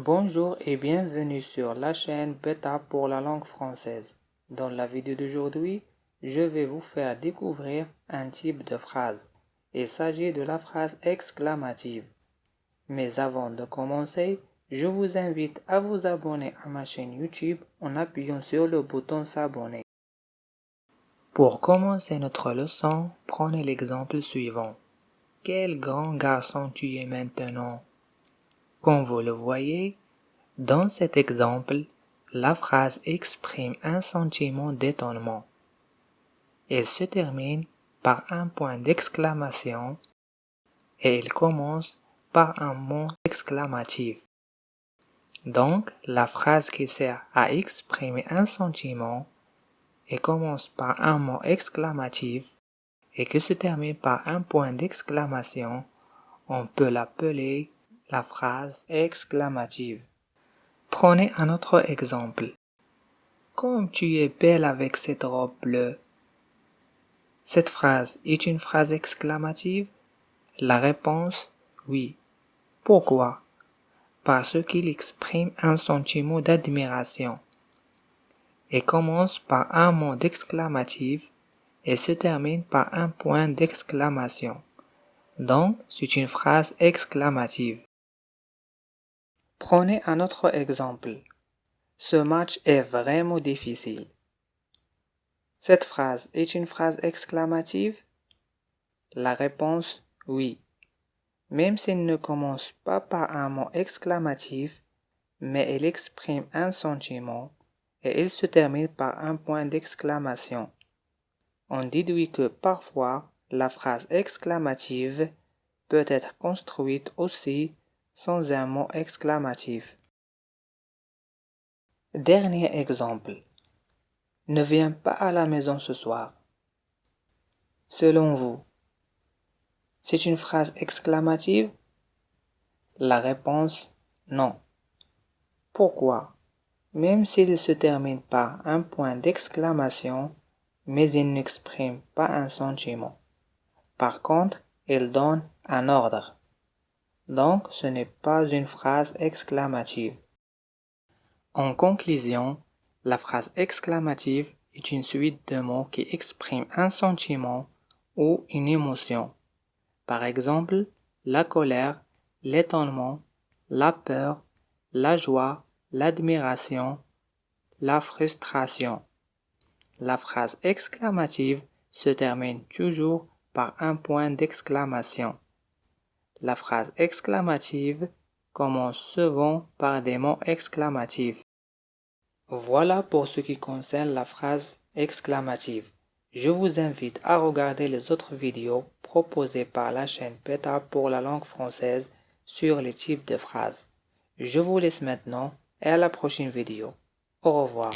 Bonjour et bienvenue sur la chaîne Beta pour la langue française. Dans la vidéo d'aujourd'hui, je vais vous faire découvrir un type de phrase. Il s'agit de la phrase exclamative. Mais avant de commencer, je vous invite à vous abonner à ma chaîne YouTube en appuyant sur le bouton s'abonner. Pour commencer notre leçon, prenez l'exemple suivant. Quel grand garçon tu es maintenant? Comme vous le voyez, dans cet exemple, la phrase exprime un sentiment d'étonnement. Elle se termine par un point d'exclamation et elle commence par un mot exclamatif. Donc, la phrase qui sert à exprimer un sentiment et commence par un mot exclamatif et qui se termine par un point d'exclamation, on peut l'appeler la phrase exclamative. Prenez un autre exemple. Comme tu es belle avec cette robe bleue. Cette phrase est une phrase exclamative? La réponse, oui. Pourquoi? Parce qu'il exprime un sentiment d'admiration. Et commence par un mot d'exclamatif et se termine par un point d'exclamation. Donc, c'est une phrase exclamative. Prenez un autre exemple. Ce match est vraiment difficile. Cette phrase est une phrase exclamative? La réponse, oui. Même s'il ne commence pas par un mot exclamatif, mais elle exprime un sentiment et il se termine par un point d'exclamation. On déduit que parfois, la phrase exclamative peut être construite aussi sans un mot exclamatif. Dernier exemple. Ne viens pas à la maison ce soir. Selon vous, c'est une phrase exclamative? La réponse, non. Pourquoi? Même s'il se termine par un point d'exclamation, mais il n'exprime pas un sentiment. Par contre, il donne un ordre. Donc, ce n'est pas une phrase exclamative. En conclusion, la phrase exclamative est une suite de mots qui expriment un sentiment ou une émotion. Par exemple, la colère, l'étonnement, la peur, la joie, l'admiration, la frustration. La phrase exclamative se termine toujours par un point d'exclamation. La phrase exclamative commence souvent par des mots exclamatifs. Voilà pour ce qui concerne la phrase exclamative. Je vous invite à regarder les autres vidéos proposées par la chaîne Beta pour la langue française sur les types de phrases. Je vous laisse maintenant et à la prochaine vidéo. Au revoir.